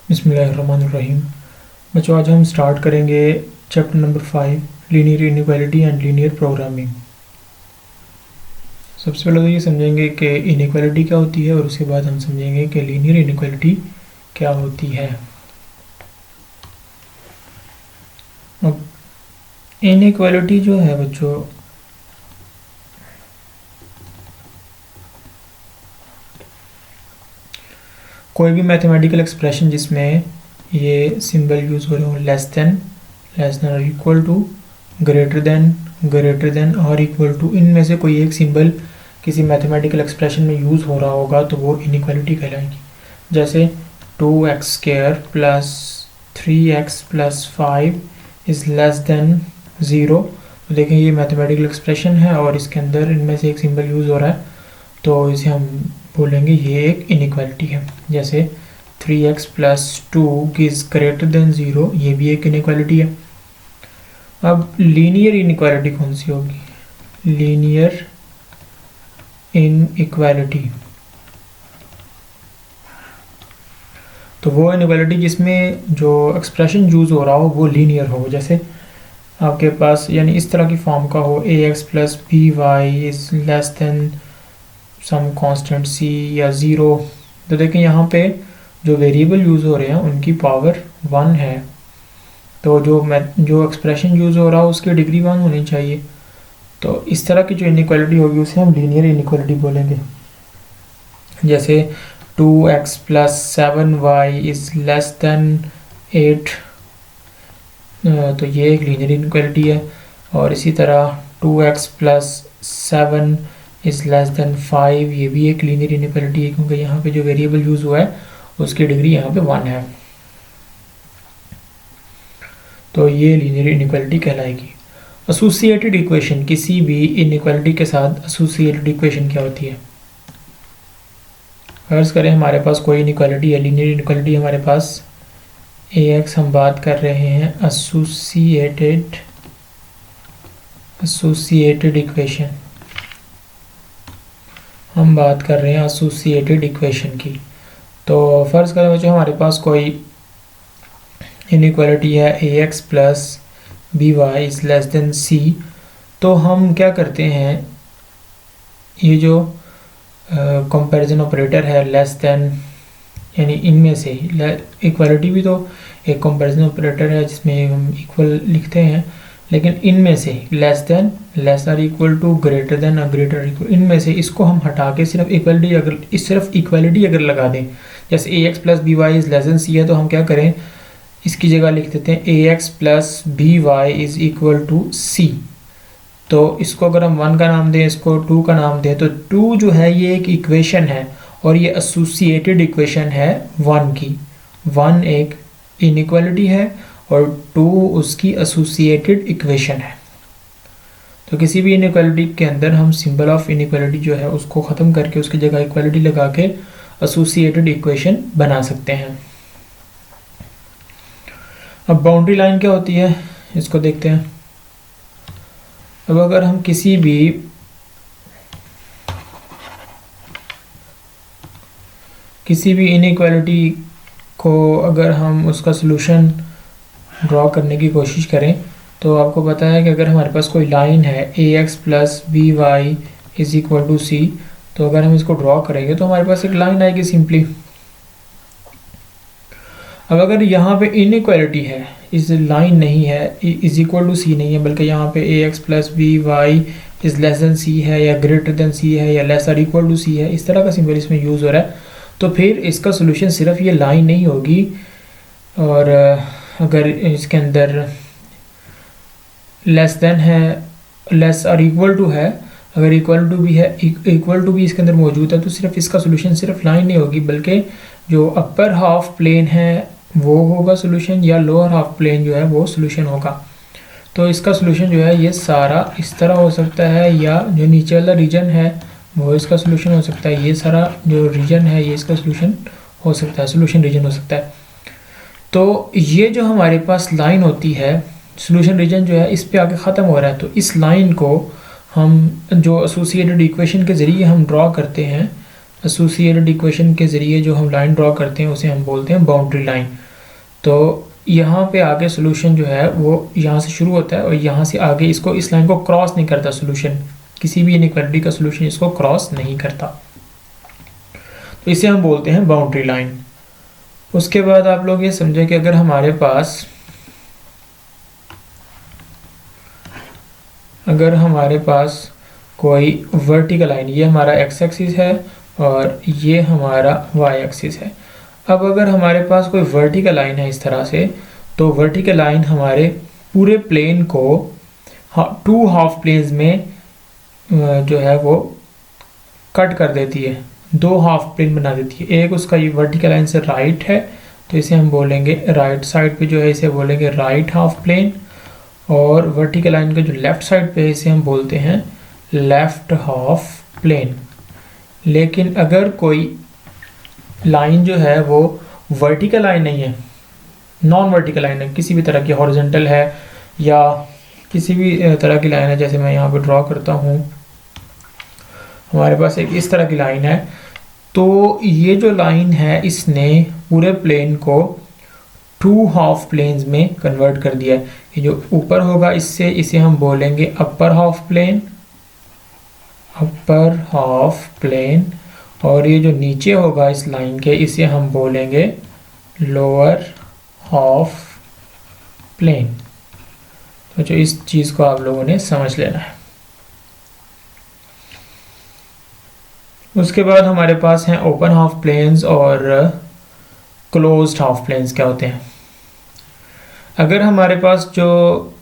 बिस्मिल्लाहिर्रहमानिर्रहीम। बच्चों, आज हम स्टार्ट करेंगे chapter number 5 linear inequality and linear programming. सबसे पहले तो ये समझेंगे कि इनइक्वालिटी क्या होती है और उसके बाद हम समझेंगे कि लीनियर इनइक्वालिटी क्या होती है। अब इनइक्वालिटी जो है बच्चों, कोई भी मैथमेटिकल एक्सप्रेशन जिसमें ये सिंबल यूज़ हो रहे हो लेस देन और इक्वल टू, ग्रेटर देन और इक्वल टू, इनमें से कोई एक सिंबल किसी मैथमेटिकल एक्सप्रेशन में यूज़ हो रहा होगा तो वो इनइक्वालिटी कहलाएगी। जैसे 2x² plus 3x plus 5 is less then 0। तो देखें ये मैथमेटिकल एक्सप्रेशन है और इसके अंदर इनमें से एक सिंबल यूज़ हो रहा है, तो इसे हम बोलेंगे ये एक इनइक्वालिटी है। जैसे 3x plus 2 is greater than 0, ये भी एक इनइक्वालिटी है। अब लीनियर इनइक्वालिटी कौन सी होगी? लीनियर इनइक्वालिटी तो वो इनइक्वालिटी जिसमें जो एक्सप्रेशन यूज़ हो रहा हो वो लीनियर हो। जैसे आपके पास यानी इस तरह की फॉर्म का हो, ax plus by is less than some constant c या 0। तो देखें यहाँ पे जो वेरिएबल यूज़ हो रहे हैं उनकी पावर 1 है, तो जो एक्सप्रेशन यूज़ हो रहा हो उसकी डिग्री 1 होनी चाहिए। तो इस तरह की जो इनइक्वालिटी होगी उसे हम लीनियर इनइक्वालिटी बोलेंगे। जैसे 2x plus 7y is less then 8, तो ये एक लीनियर इनइक्वालिटी है। और इसी तरह 2x plus 7 is less than 5, ये भी एक लीनियर इनइक्वालिटी है क्योंकि यहाँ पे जो वेरिएबल यूज़ हुआ है उसकी डिग्री यहाँ पे 1 है, तो ये लीनियर इनइक्वालिटी कहलाएगी। एसोसिएटेड इक्वेशन, किसी भी इनइक्वालिटी के साथ एसोसिएटेड इक्वेशन क्या होती है? फर्ज करें हमारे पास कोई इनइक्वालिटी है, लीनियर इनइक्वालिटी हमारे पास ax, हम बात कर रहे हैं एसोसिएटेड इक्वेशन, हम बात कर रहे हैं एसोसिएटेड इक्वेशन की। तो फ़र्ज़ करें बच्चों हमारे पास कोई इनइक्वालिटी है ax plus by is less then c। तो हम क्या करते हैं, ये जो कंपैरिजन ऑपरेटर है लेस देन, यानी इनमें से इक्वालिटी भी तो एक कंपैरिजन ऑपरेटर है जिसमें हम इक्वल लिखते हैं, लेकिन इनमें से less than, less or equal to, greater than और ग्रेटर इक्वल, इनमें से इसको हम हटा के सिर्फ इक्वालिटी अगर लगा दें, जैसे ax plus B Y is less than c है, तो हम क्या करें इसकी जगह लिख देते हैं ax plus B Y is equal to c. तो इसको अगर हम 1 का नाम दें, इसको 2 का नाम दें, तो 2 जो है ये एक इक्वेशन है और ये एसोसिएटेड इक्वेशन है 1 की। 1 एक इनइक्वालिटी है और 2 उसकी एसोसिएटेड इक्वेशन है। तो किसी भी इनइक्वालिटी के अंदर हम सिंबल ऑफ इनइक्वालिटी जो है उसको ख़त्म करके उसकी जगह इक्वालिटी लगा के एसोसिएटेड इक्वेशन बना सकते हैं। अब बाउंड्री लाइन क्या होती है इसको देखते हैं। अब अगर हम किसी भी इनइक्वालिटी को अगर हम उसका सलूशन ड्रॉ करने की कोशिश करें, तो आपको पता है कि अगर हमारे पास कोई लाइन है ax plus B Y is equal to c, तो अगर हम इसको ड्रॉ करेंगे तो हमारे पास एक लाइन आएगी सिंपली। अब अगर यहाँ पे इनइक्वालिटी है, इस लाइन नहीं है, इज़ इक्वल टू सी नहीं है, बल्कि यहाँ पे ax plus B Y is less than c है या ग्रेटर देन सी है या less or equal to c है, इस तरह का सिंबल इसमें यूज़ हो रहा है, तो फिर इसका सोल्यूशन सिर्फ ये लाइन नहीं होगी। और अगर इसके अंदर लेस देन है, लेस और इक्वल टू है, अगर इक्वल टू भी है, इक्वल टू भी इसके अंदर मौजूद है, तो सिर्फ इसका सोल्यूशन सिर्फ लाइन नहीं होगी, बल्कि जो अपर हाफ प्लेन है वो होगा सोल्यूशन, या लोअर हाफ प्लेन जो है वो सोल्यूशन होगा। तो इसका सोल्यूशन जो है ये सारा इस तरह हो सकता है, या जो नीचे वाला रीजन है वो इसका सोल्यूशन हो सकता है, ये सारा जो रीजन है ये इसका सोल्यूशन हो सकता है, सोल्यूशन रीजन हो सकता है। तो ये जो हमारे पास लाइन होती है, सोल्यूशन रीजन जो है इस पे आके ख़त्म हो रहा है, तो इस लाइन को हम जो एसोसिएटेड इक्वेशन के ज़रिए हम ड्रॉ करते हैं, एसोसिएटेड इक्वेशन के ज़रिए जो हम लाइन ड्रॉ करते हैं उसे हम बोलते हैं बाउंड्री लाइन। तो यहाँ पे आगे सोल्यूशन जो है वो यहाँ से शुरू होता है और यहाँ से आगे इसको, इस लाइन को क्रॉस नहीं करता सोल्यूशन, किसी भी इनइक्वालिटी का सोल्यूशन इसको क्रॉस नहीं करता, तो इसे हम बोलते हैं बाउंड्री लाइन। उसके बाद आप लोग ये समझें कि अगर हमारे पास कोई वर्टिकल लाइन, ये हमारा एक्स एक्सिस है और ये हमारा वाई एक्सिस है। अब अगर हमारे पास कोई वर्टिकल लाइन है इस तरह से, तो वर्टिकल लाइन हमारे पूरे प्लेन को 2 हाफ प्लेन्स में जो है वो कट कर देती है, 2 हाफ प्लेन बना देती है। एक उसका ये वर्टिकल लाइन से राइट है तो इसे हम बोलेंगे राइट साइड पे जो है इसे बोलेंगे राइट हाफ प्लेन, और वर्टिकल लाइन का जो लेफ्ट साइड पे है इसे हम बोलते हैं लेफ्ट हाफ प्लेन। लेकिन अगर कोई लाइन जो है वो वर्टिकल लाइन नहीं है, नॉन वर्टिकल लाइन है, किसी भी तरह की हॉरिजॉन्टल है या किसी भी तरह की लाइन है, जैसे मैं यहाँ पे ड्रॉ करता हूँ, हमारे पास एक इस तरह की लाइन है, तो ये जो लाइन है इसने पूरे प्लेन को 2 हाफ प्लेन्स में कन्वर्ट कर दिया है। ये जो ऊपर होगा इससे, इसे हम बोलेंगे upper half plane, upper half plane, और ये जो नीचे होगा इस लाइन के इसे हम बोलेंगे लोअर हाफ प्लेन। तो जो इस चीज़ को आप लोगों ने समझ लेना है। उसके बाद हमारे पास हैं ओपन हाफ प्लेन्स और क्लोज्ड हाफ प्लेन्स। क्या होते हैं? अगर हमारे पास जो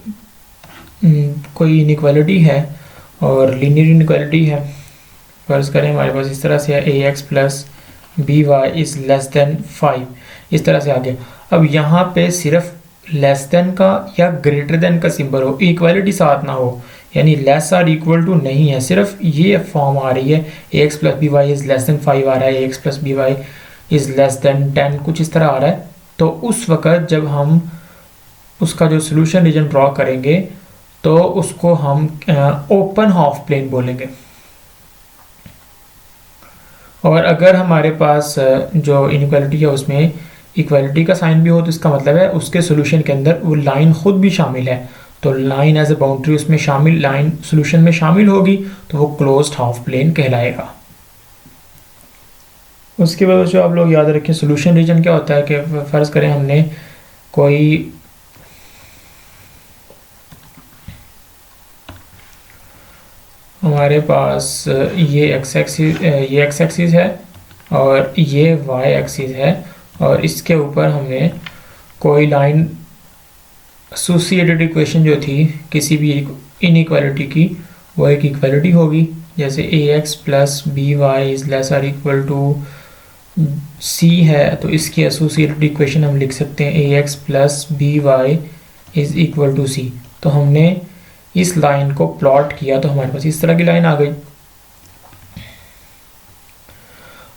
कोई इनइक्वालिटी है और लीनियर इनइक्वालिटी है, फर्ज करें हमारे पास इस तरह से है ax plus B Y is less than 5, इस तरह से आ गया। अब यहाँ पे सिर्फ लेस देन का या ग्रेटर देन का सिंबल हो, इक्वालिटी साथ ना हो, यानी लेस आर इक्वल टू नहीं है, सिर्फ ये फॉर्म आ रही है ax plus B Y is less than 5 आ रहा है, ax plus B Y is less than 10, कुछ इस तरह आ रहा है। तो उस वक़्त जब हम उसका जो सोल्यूशन रीजन ड्रॉ करेंगे तो उसको हम ओपन हाफ प्लेन बोलेंगे। और अगर हमारे पास जो इनइक्वालिटी है उसमें इक्वालिटी का साइन भी हो तो इसका मतलब है उसके सोल्यूशन के अंदर वो लाइन खुद भी शामिल है, तो लाइन एज ए बाउंड्री उसमें शामिल, लाइन सोल्यूशन में शामिल होगी तो वो क्लोज्ड हाफ प्लेन कहलाएगा। उसके बाद जो आप लोग याद रखें, सोल्यूशन रीजन क्या होता है कि फ़र्ज़ करें हमने कोई हमारे पास ये एक्स एक्सिस है और ये वाई एक्सिस है, और इसके ऊपर हमने कोई लाइन एसोसिएटेड इक्वेशन जो थी किसी भी इनइक्वालिटी की, वो एक इक्वालिटी होगी, जैसे ax plus B Y is less or equal to c है, तो इसकी एसोसिएटेड इक्वेशन हम लिख सकते हैं ax plus B Y is equal to c। तो हमने इस लाइन को प्लॉट किया तो हमारे पास इस तरह की लाइन आ गई।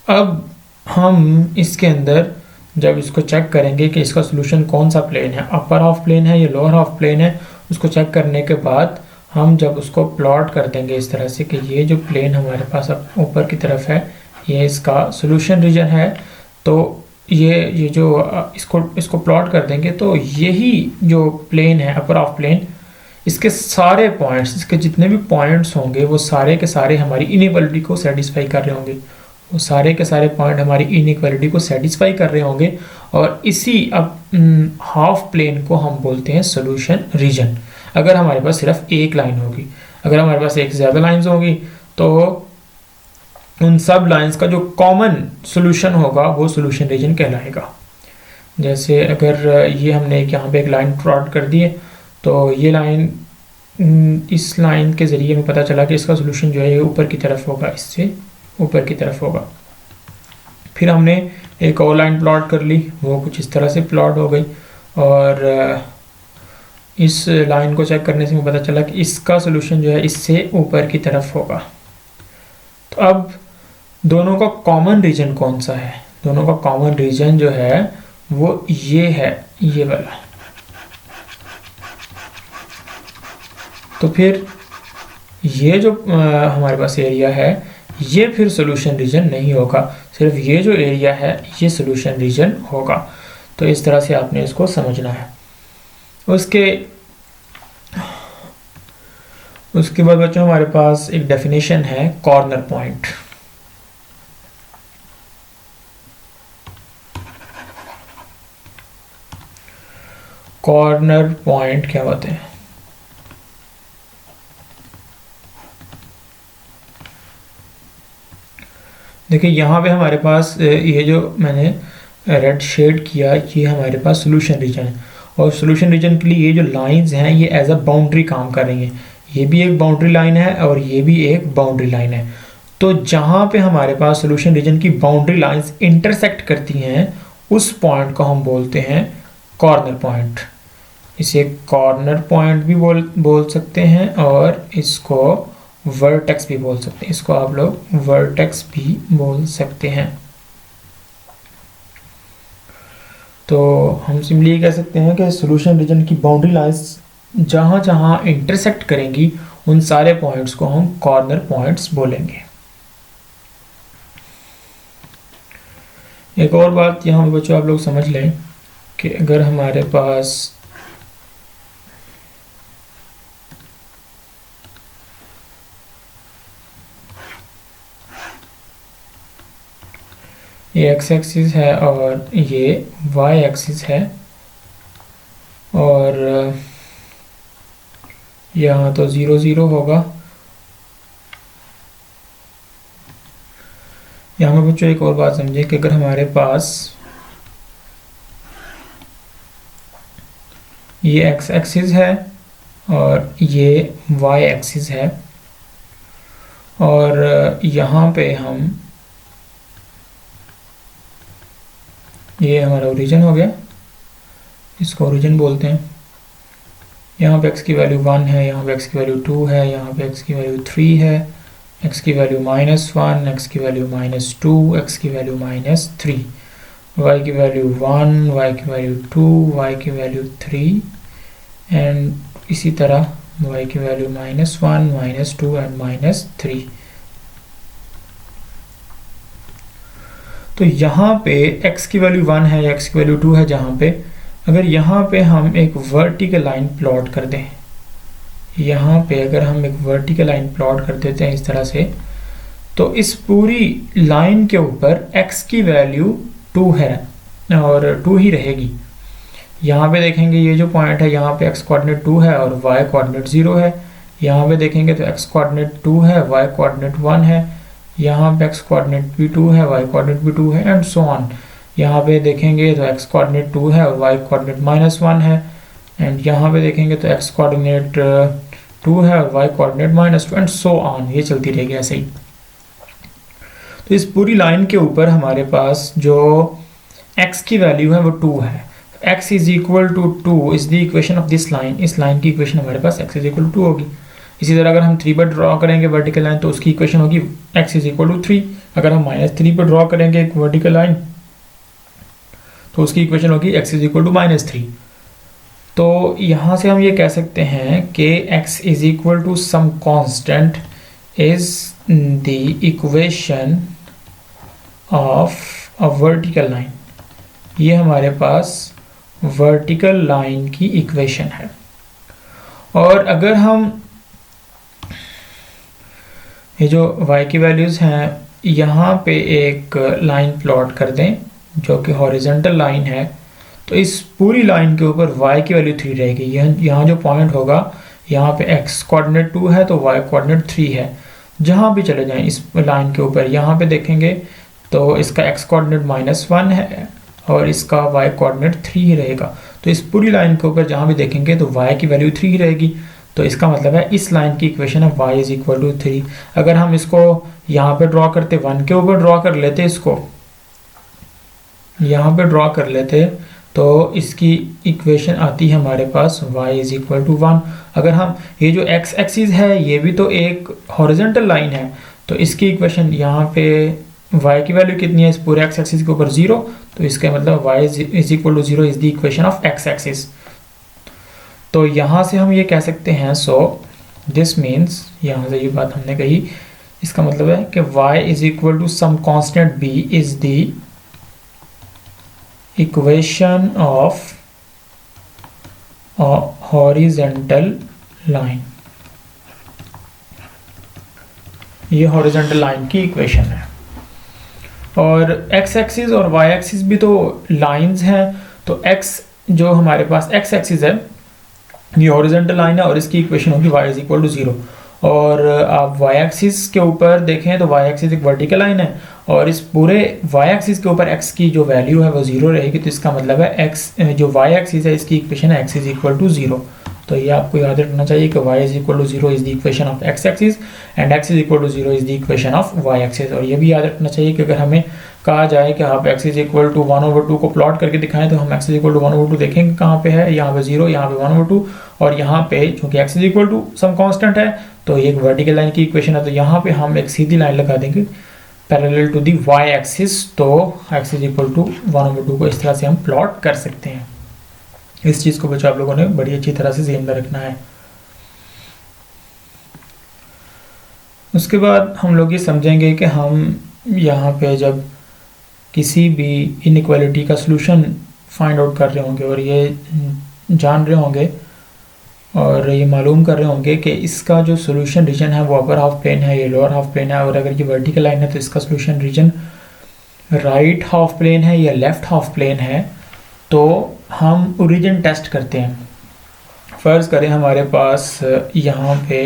अब हम इसके अंदर जब इसको चेक करेंगे कि इसका सोल्यूशन कौन सा प्लेन है, अपर हाफ प्लेन है या लोअर हाफ प्लेन है, उसको चेक करने के बाद हम जब उसको प्लॉट कर देंगे इस तरह से कि ये जो प्लेन हमारे पास अब ऊपर की तरफ है ये इसका सोल्यूशन रीजन है, तो ये जो इसको प्लॉट कर देंगे तो यही जो प्लेन है अपर हाफ प्लेन, इसके सारे पॉइंट्स, इसके जितने भी पॉइंट्स होंगे वो सारे के सारे हमारी इनइक्वालिटी को सेटिस्फाई कर रहे होंगे, वो सारे के सारे पॉइंट हमारी इनइक्वालिटी को सेटिस्फाई कर रहे होंगे, और इसी अब हाफ प्लेन को हम बोलते हैं सोल्यूशन रीजन। अगर हमारे पास सिर्फ एक लाइन होगी, अगर हमारे पास एक से ज़्यादा लाइंस होगी तो उन सब लाइंस का जो कॉमन सोल्यूशन होगा वो सोल्यूशन रीजन कहलाएगा। जैसे अगर ये हमने यहाँ पे एक लाइन प्लॉट कर दी है, तो ये लाइन, इस लाइन के ज़रिए हमें पता चला कि इसका सोल्यूशन जो है ये ऊपर की तरफ होगा, इससे ऊपर की तरफ होगा। फिर हमने एक और लाइन प्लॉट कर ली, वो कुछ इस तरह से प्लॉट हो गई, और इस लाइन को चेक करने से हमें पता चला कि इसका सोल्यूशन जो है इससे ऊपर की तरफ होगा। तो अब दोनों का कॉमन रीजन कौन सा है? दोनों का कॉमन रीजन जो है वो ये है, ये वाला। तो फिर ये जो हमारे पास एरिया है ये फिर सोल्यूशन रीजन नहीं होगा, सिर्फ ये जो एरिया है ये सोल्यूशन रीजन होगा। तो इस तरह से आपने इसको समझना है। उसके बाद बच्चों हमारे पास एक डेफिनेशन है कॉर्नर पॉइंट। कॉर्नर पॉइंट क्या होते हैं? देखिए यहाँ पे हमारे पास ये जो मैंने रेड शेड किया ये हमारे पास सोल्यूशन रीजन है, और सोल्यूशन रीजन के लिए ये जो लाइंस हैं ये एज अ बाउंड्री काम कर रही हैं। ये भी एक बाउंड्री लाइन है और ये भी एक बाउंड्री लाइन है। तो जहाँ पे हमारे पास सोल्यूशन रीजन की बाउंड्री लाइंस इंटरसेक्ट करती हैं उस पॉइंट को हम बोलते हैं कॉर्नर पॉइंट। इसे कॉर्नर पॉइंट भी बोल सकते हैं और इसको वर्टेक्स भी बोल सकते हैं। इसको आप लोग वर्टेक्स भी बोल सकते हैं। तो हम सिंपली ये कह सकते हैं कि सोल्यूशन रीजन की बाउंड्री लाइंस जहाँ जहाँ इंटरसेक्ट करेंगी उन सारे पॉइंट्स को हम कॉर्नर पॉइंट्स बोलेंगे। एक और बात यहाँ बच्चों आप लोग समझ लें कि अगर हमारे पास ये एक्स एक्सिस है और ये वाई एक्सिस है, और यहाँ तो 0 0 होगा। यहाँ में बच्चों एक और बात समझिए कि अगर हमारे पास ये एक्स एक्सिस है और ये वाई एक्सिस है, और यहाँ पे हम ये हमारा ओरिजिन हो गया, इसको ओरिजिन बोलते हैं। यहाँ पे x की वैल्यू 1 है, यहाँ पे x की वैल्यू 2 है, यहाँ पे x की वैल्यू 3 है, x की वैल्यू -1, x की वैल्यू -2, x की वैल्यू -3, y की वैल्यू 1, y की वैल्यू 2, y की वैल्यू 3 एंड इसी तरह y की वैल्यू -1, -2 एंड -3। तो यहाँ पे x की वैल्यू 1 है या x की वैल्यू 2 है, जहाँ पे अगर यहाँ पे हम एक वर्टिकल लाइन प्लॉट कर दें, यहाँ पे अगर हम एक वर्टिकल लाइन प्लॉट कर देते हैं इस तरह से, तो इस पूरी लाइन के ऊपर x की वैल्यू 2 है और 2 ही रहेगी। यहाँ पे देखेंगे ये जो पॉइंट है यहाँ पे x कोऑर्डिनेट 2 है और y कोऑर्डिनेट 0 है। यहाँ पे देखेंगे तो x कोऑर्डिनेट 2 है, y कोऑर्डिनेट 1 है, यहाँ पे x कोऑर्डिनेट भी 2 है, y कोऑर्डिनेट भी 2 है एंड सो ऑन। यहाँ पे देखेंगे तो x कोऑर्डिनेट 2 है और y कोऑर्डिनेट -1 है, एंड यहाँ पे देखेंगे तो x कोऑर्डिनेट 2 है और y coordinate -2 and so on. ये चलती रहेगी ऐसे ही। तो इस पूरी लाइन के ऊपर हमारे पास जो x की वैल्यू है वो 2 है। x is equal to 2 is the equation of this line. इस लाइन की इक्वेशन हमारे पास x इज इक्वल टू 2 होगी। इसी तरह अगर हम 3 पर ड्रॉ करेंगे वर्टिकल लाइन तो उसकी इक्वेशन होगी x इज इक्वल टू 3। अगर हम -3 पर ड्रॉ करेंगे एक वर्टिकल लाइन तो उसकी इक्वेशन होगी x इज इक्वल टू -3। तो यहाँ से हम ये कह सकते हैं कि x is equal to some constant is the equation of a vertical line. ये हमारे पास वर्टिकल लाइन की इक्वेशन है। और अगर हम ये जो y की वैल्यूज़ हैं यहाँ पे एक लाइन प्लॉट कर दें जो कि हॉरिजॉन्टल लाइन है, तो इस पूरी लाइन के ऊपर y की वैल्यू 3 रहेगी। यहाँ जो पॉइंट होगा यहाँ पे x कोऑर्डिनेट 2 है तो y कोऑर्डिनेट 3 है। जहाँ भी चले जाएं इस लाइन के ऊपर यहाँ पे देखेंगे तो इसका x कोऑर्डिनेट -1 है और इसका y कोऑर्डिनेट 3 ही रहेगा। तो इस पूरी लाइन के ऊपर जहाँ भी देखेंगे तो y की वैल्यू 3 ही रहेगी। तो इसका मतलब है इस लाइन की इक्वेशन है y इज इक्वल टू 3। अगर हम इसको यहाँ पे ड्रॉ करते 1 के ऊपर ड्रॉ कर लेते, इसको यहाँ पे ड्रॉ कर लेते तो इसकी इक्वेशन आती है हमारे पास y इज इक्वल टू 1। अगर हम ये जो x एक्सिस है ये भी तो एक हॉरिजॉन्टल लाइन है, तो इसकी इक्वेशन यहाँ पे y की वैल्यू कितनी है इस पूरे x एक्सिस के ऊपर 0, तो इसका मतलब y is equal to 0 is the equation of x axis. तो यहाँ से हम ये कह सकते हैं, सो दिस मीन्स, यहाँ से ये बात हमने कही इसका मतलब है कि y is equal to some constant b is the equation of horizontal line. ये हॉरिजॉन्टल लाइन की इक्वेशन है। और x एक्सिस और y एक्सिस भी तो लाइंस हैं, तो x जो हमारे पास x एक्सिस है ये हॉरिजॉन्टल लाइन है और इसकी इक्वेशन होगी y इज इक्वल टू 0। और आप y एक्सिस के ऊपर देखें तो y एक्सिस एक वर्टिकल लाइन है और इस पूरे y एक्सिस के ऊपर x की जो वैल्यू है वो 0 रहेगी, तो इसका मतलब है x जो y एक्सिस है इसकी इक्वेशन है x इज इक्वल टू 0। तो ये आपको याद रखना चाहिए कि y is equal to 0 is the equation of x axis and x is equal to 0 is the equation of y axis. और ये भी याद रखना चाहिए कि अगर हमें कहा जाए कि आप x इज इक्वल टू 1/2 को प्लॉट करके दिखाएं तो हम x इज इक्वल टू 1/2 देखेंगे कहाँ पे है, यहाँ पे 0, यहाँ पे 1/2 और यहाँ पे चूंकि x is equal to some constant है तो ये एक वर्टिकल लाइन की इक्वेशन है, तो यहाँ पे हम एक सीधी लाइन लगा देंगे parallel to the y axis, तो x इज इक्वल टू 1/2 को इस तरह से हम प्लॉट कर सकते हैं। इस चीज़ को बच्चों आप लोगों ने बड़ी अच्छी तरह से ज़हन में रखना है। उसके बाद हम लोग ये समझेंगे कि हम यहाँ पे जब किसी भी इनइक्वालिटी का सलूशन फाइंड आउट कर रहे होंगे और ये जान रहे होंगे और ये मालूम कर रहे होंगे कि इसका जो सॉल्यूशन रीजन है वो अपर हाफ प्लेन है, ये लोअर हाफ प्लेन है, और अगर ये वर्टिकल लाइन है तो इसका solution region right half plane है या लेफ्ट हाफ प्लेन है, तो हम ओरिजिन टेस्ट करते हैं। फ़र्ज़ करें हमारे पास यहाँ पे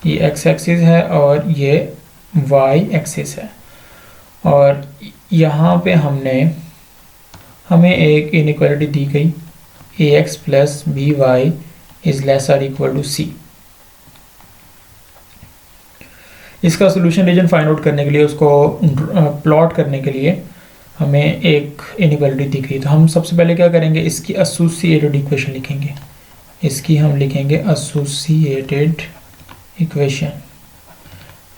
ये x एक्सिस है और ये y एक्सिस है और यहाँ पे हमें एक इनइक्वालिटी दी गई ax plus by is less और इक्वल टू c। इसका सोल्यूशन रीजन फाइंड आउट करने के लिए, उसको प्लॉट करने के लिए हमें एक इनइक्वालिटी दी गई, तो हम सबसे पहले क्या करेंगे, इसकी एसोसिएटेड इक्वेशन लिखेंगे। इसकी हम लिखेंगे एसोसिएटेड इक्वेशन।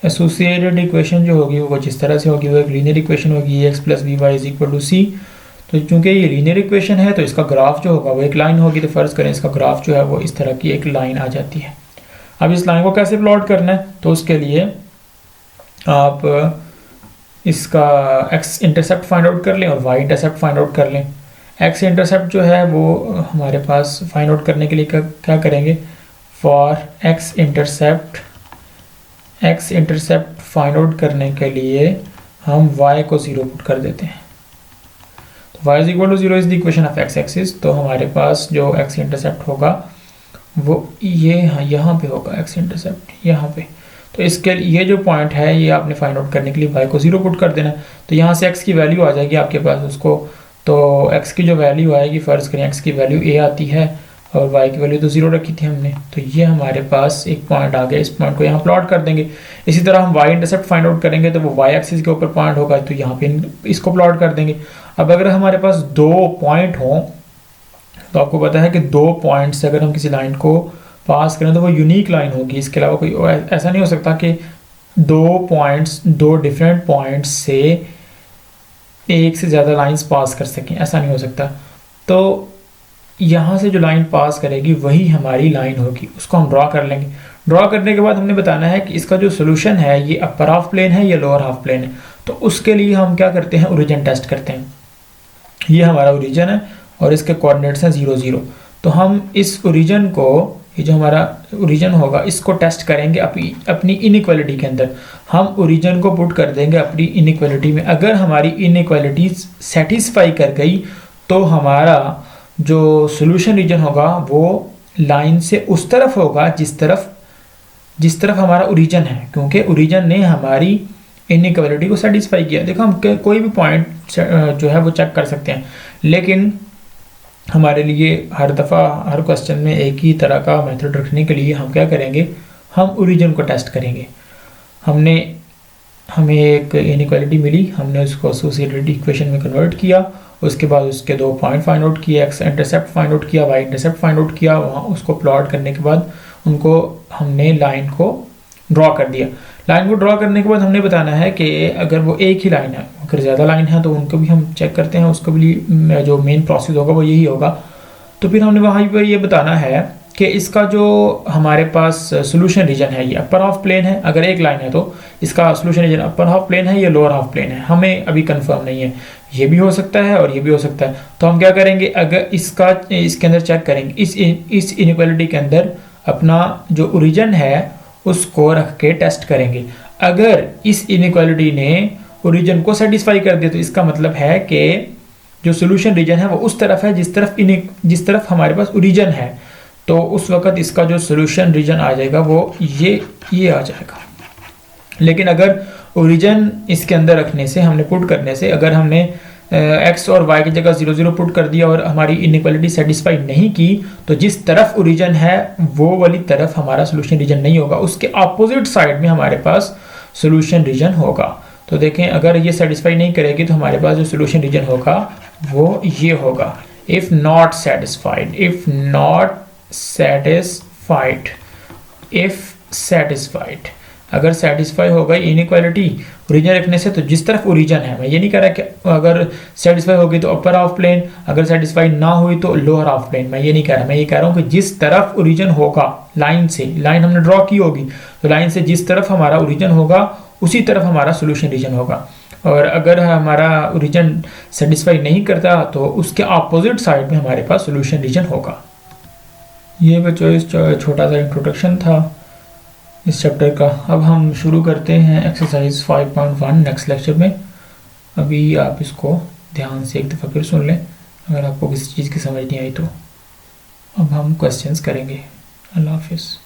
एसोसिएटेड इक्वेशन जो होगी वो कुछ इस तरह से होगी, वो एक लीनियर इक्वेशन होगी x plus B y is equal to c. तो चूंकि ये लीनियर इक्वेशन है तो इसका ग्राफ जो होगा वो एक लाइन होगी, तो फ़र्ज़ करें इसका ग्राफ जो है वो इस तरह की एक लाइन आ जाती है। अब इस लाइन को कैसे प्लॉट करना है, तो उसके लिए आप इसका x इंटरसेप्ट फाइंड आउट कर लें और y इंटरसेप्ट फाइंड आउट कर लें। x इंटरसेप्ट जो है वो हमारे पास फाइंड आउट करने के लिए क्या करेंगे, for x intercept find out करने के लिए हम y को 0 पुट कर देते हैं। तो y is equal to 0 is the equation of x axis. तो हमारे पास जो x इंटरसेप्ट होगा वो ये यहाँ पे होगा, x इंटरसेप्ट यहाँ पे। तो इसके लिए ये जो पॉइंट है ये आपने फाइंड आउट करने के लिए y को 0 पुट कर देना। तो यहाँ से x की वैल्यू आ जाएगी आपके पास, उसको तो x की जो वैल्यू आएगी, फ़र्ज़ करें x की वैल्यू a आती है और y की वैल्यू तो 0 रखी थी हमने, तो ये हमारे पास एक पॉइंट आ गया। इस पॉइंट को यहाँ प्लॉट कर देंगे। इसी तरह हम y इंटरसेप्ट फाइंड आउट करेंगे तो वो y एक्सिस के ऊपर पॉइंट होगा, तो यहाँ पे इसको प्लॉट कर देंगे। अब अगर हमारे पास 2 पॉइंट हों तो आपको पता है कि 2 पॉइंट से अगर हम किसी लाइन को पास करें तो वो यूनिक लाइन होगी, इसके अलावा कोई ऐसा नहीं हो सकता कि 2 डिफरेंट पॉइंट्स से एक से ज़्यादा लाइंस पास कर सकें, ऐसा नहीं हो सकता। तो यहाँ से जो लाइन पास करेगी वही हमारी लाइन होगी, उसको हम ड्रॉ कर लेंगे। ड्रॉ करने के बाद हमने बताना है कि इसका जो सोल्यूशन है ये अपर हाफ प्लेन है या लोअर हाफ प्लेन है। तो उसके लिए हम क्या करते हैं, ओरिजिन टेस्ट करते हैं। ये हमारा ओरिजिन है और इसके कोऑर्डिनेट्स हैं 0 0। तो हम इस ओरिजिन को, ये जो हमारा ओरिजिन होगा, इसको टेस्ट करेंगे अपनी इनइक्वालिटी के अंदर। हम ओरिजिन को पुट कर देंगे अपनी इनइक्वालिटी में। अगर हमारी इनइक्वालिटी सेटिस्फाई कर गई तो हमारा जो सोल्यूशन रीजन होगा वो लाइन से उस तरफ होगा जिस तरफ हमारा ओरिजिन है, क्योंकि ओरिजिन ने हमारी इनइक्वालिटी को सेटिस्फाई किया। देखो हम कोई भी पॉइंट जो है वो चेक कर सकते हैं, लेकिन हमारे लिए हर दफ़ा हर क्वेश्चन में एक ही तरह का मेथड रखने के लिए हम क्या करेंगे, हम ओरिजिन को टेस्ट करेंगे। हमें एक इनइक्वालिटी मिली, हमने उसको एसोसिएटेड इक्वेशन में कन्वर्ट किया, उसके बाद उसके 2 पॉइंट फाइंड आउट किए, x इंटरसेप्ट फाइंड आउट किया, y इंटरसेप्ट फाइंड आउट किया, वहाँ उसको प्लॉट करने के बाद उनको हमने लाइन को ड्रॉ कर दिया। लाइन को ड्रॉ करने के बाद हमने बताना है कि अगर वो एक ही लाइन है, अगर ज़्यादा लाइन है तो उनको भी हम चेक करते हैं, उसको भी जो मेन प्रोसेस होगा वो यही होगा। तो फिर हमने वहाँ पर ये बताना है कि इसका जो हमारे पास सोल्यूशन रीजन है ये अपर हाफ प्लेन है, अगर एक लाइन है तो इसका solution region upper half plane है या लोअर हाफ प्लेन है, हमें अभी कंफर्म नहीं है। ये भी हो सकता है और ये भी हो सकता है। तो हम क्या करेंगे, अगर इसके अंदर चेक करेंगे, इस इनइक्वालिटी के अंदर अपना जो ओरिजिन है उसको रख के टेस्ट करेंगे। अगर इस इनइक्वालिटी ने ओरिजिन को सेटिस्फाई कर दिया तो इसका मतलब है कि जो सोल्यूशन रीजन है वो उस तरफ है जिस तरफ हमारे पास ओरिजिन है। तो उस वक्त इसका जो सोल्यूशन रीजन आ जाएगा वो ये आ जाएगा। लेकिन अगर ओरिजिन इसके अंदर रखने से, हमने पुट करने से, अगर हमने x और y की जगह 0 0 पुट कर दिया और हमारी इनइक्वालिटी सेटिस्फाई नहीं की, तो जिस तरफ ओरिजिन है वो वाली तरफ हमारा सोल्यूशन रीजन नहीं होगा, उसके अपोजिट साइड में हमारे पास सोल्यूशन रीजन होगा। तो देखें, अगर ये सेटिस्फाई नहीं करेगी तो हमारे पास जो सोल्यूशन रीजन होगा वो ये होगा, if not satisfied, if not satisfied, if satisfied. अगर सेटिस्फाई हो गई इनइक्वालिटी ओरिजिन रखने से तो जिस तरफ ओरिजिन है, मैं ये नहीं कह रहा कि अगर सेटिस्फाई होगी तो अपर हाफ प्लेन, अगर सेटिस्फाई ना हुई तो लोअर हाफ प्लेन, मैं ये नहीं कह रहा। मैं ये कह रहा हूँ कि जिस तरफ ओरिजिन होगा, लाइन से, लाइन हमने ड्रॉ की होगी तो लाइन से जिस तरफ हमारा ओरिजिन होगा उसी तरफ हमारा सोल्यूशन रीजन होगा। और अगर हमारा ओरिजिन सेटिस्फाई नहीं करता तो उसके अपोजिट साइड में हमारे पास सोल्यूशन रीजन होगा। ये बच्चों इस छोटा सा इंट्रोडक्शन था इस चैप्टर का। अब हम शुरू करते हैं एक्सरसाइज 5.1 नेक्स्ट लेक्चर में। अभी आप इसको ध्यान से एक दफ़ा फिर सुन लें, अगर आपको किसी चीज़ की समझ नहीं आई तो। अब हम क्वेश्चंस करेंगे। अल्लाह हाफिज़।